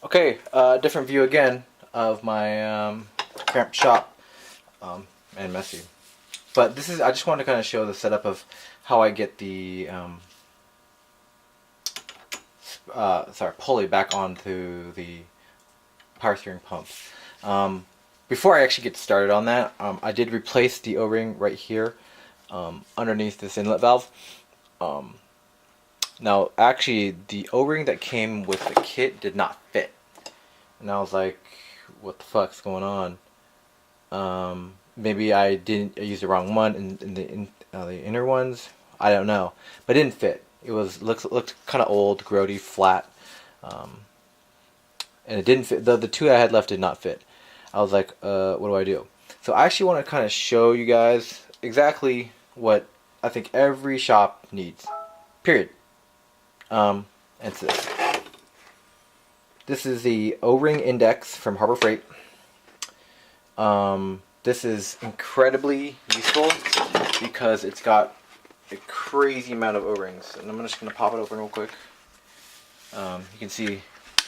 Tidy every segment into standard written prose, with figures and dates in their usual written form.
Okay, different view again of my cramped shop, and messy. But this is, I just wanted to kind of show the setup of how I get the pulley back onto the power steering pump. Before I actually get started on that, I did replace the O-ring right here underneath this inlet valve. Now, actually, the O-ring that came with the kit did not fit. And I was like, what the fuck's going on? Maybe I used the wrong one in the inner ones. I don't know, but it didn't fit. It looked kind of old, grody, flat, and it didn't fit. The two I had left did not fit. I was like, what do I do? So I actually want to kind of show you guys exactly what I think every shop needs. Period. And it's this. This is the O-ring index from Harbor Freight. This is incredibly useful because it's got a crazy amount of O-rings. And I'm just going to pop it open real quick. You can see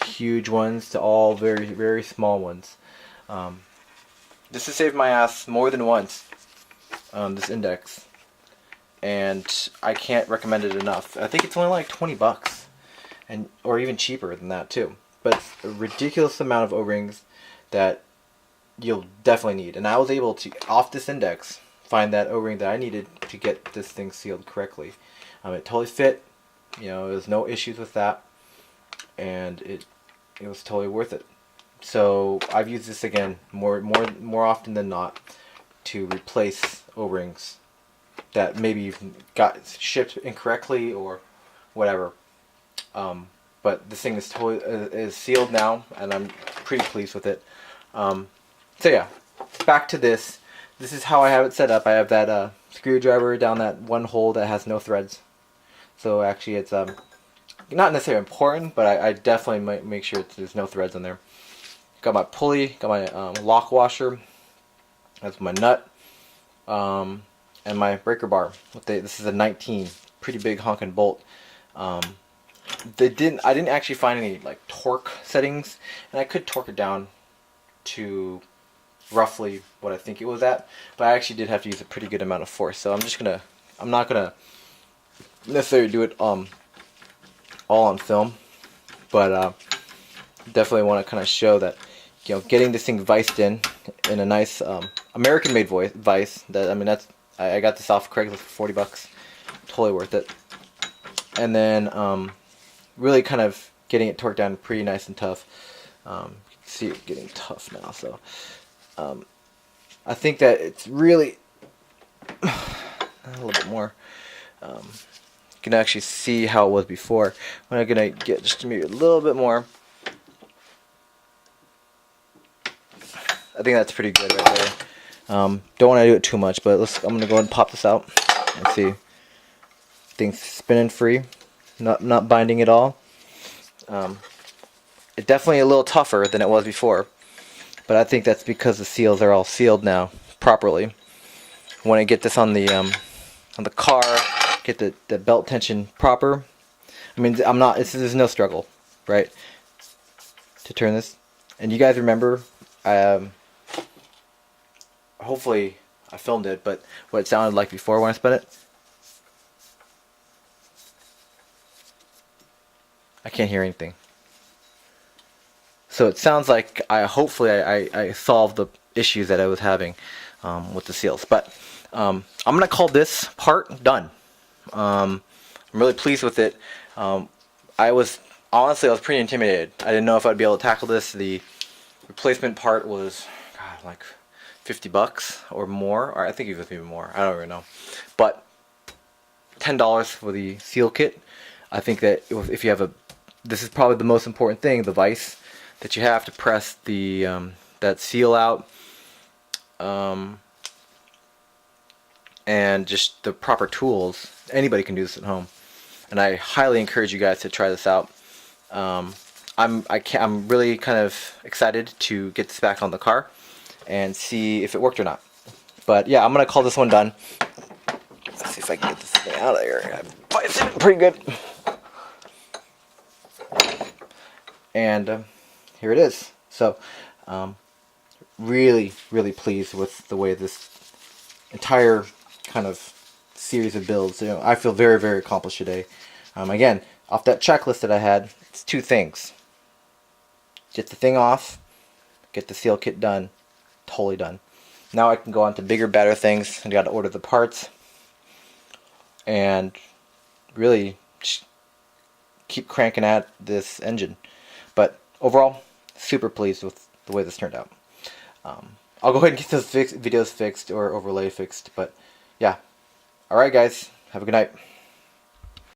huge ones to all very, very small ones. This has saved my ass more than once, this index. And I can't recommend it enough. I think it's only like 20 bucks. Or even cheaper than that too. But it's a ridiculous amount of O-rings that you'll definitely need. And I was able to, off this index, find that O-ring that I needed to get this thing sealed correctly. It totally fit. You know, there was no issues with that. And it was totally worth it. So I've used this again more often than not to replace O-rings that maybe got shipped incorrectly or whatever. But this thing is totally is sealed now, and I'm pretty pleased with it. So yeah, back to this. This is how I have it set up. I have that screwdriver down that one hole that has no threads. So actually, it's not necessarily important, but I definitely might make sure there's no threads on there. Got my pulley, got my lock washer. That's my nut, and my breaker bar. This is a 19, pretty big honking bolt. I didn't actually find any like torque settings, and I could torque it down to roughly what I think it was at, but I actually did have to use a pretty good amount of force. So I'm not gonna necessarily do it all on film, but definitely want to kind of show that, you know, getting this thing viced in a nice American-made vice. That, I mean, I got this off Craigslist for 40 bucks, totally worth it. And then really kind of getting it torqued down pretty nice and tough. You can see it getting tough now. So I think that it's really a little bit more. You can actually see how it was before. I'm gonna get just maybe a little bit more. I think that's pretty good right there. Don't want to do it too much, but I'm gonna go ahead and pop this out and see. Things spinning free, not binding at all. It's definitely a little tougher than it was before, but I think that's because the seals are all sealed now properly. When I get this on the car, get the belt tension proper. I mean, there's no struggle, right, to turn this. And you guys remember, hopefully I filmed it, but what it sounded like before when I spun it. I can't hear anything. So it sounds like hopefully I solved the issues that I was having with the seals. But I'm gonna call this part done. I'm really pleased with it. I was pretty intimidated. I didn't know if I'd be able to tackle this. The replacement part was, God, like 50 bucks or more, or I think it was even more. I don't even know. But $10 for the seal kit. I think that if you have this is probably the most important thing, the vise that you have to press the that seal out, and just the proper tools. Anybody can do this at home, and I highly encourage you guys to try this out. I'm really kind of excited to get this back on the car and see if it worked or not. But yeah, I'm gonna call this one done. Let's see if I can get this thing out of here. It's pretty good. And here it is. So really pleased with the way this entire kind of series of builds. I feel very accomplished today. Again, off that checklist that I had, it's 2 things: get the thing off, get the seal kit done. Totally done. Now I can go on to bigger, better things. I got to order the parts and really keep cranking at this engine. But overall, super pleased with the way this turned out. I'll go ahead and get those videos fixed or overlay fixed. But yeah. Alright guys, have a good night.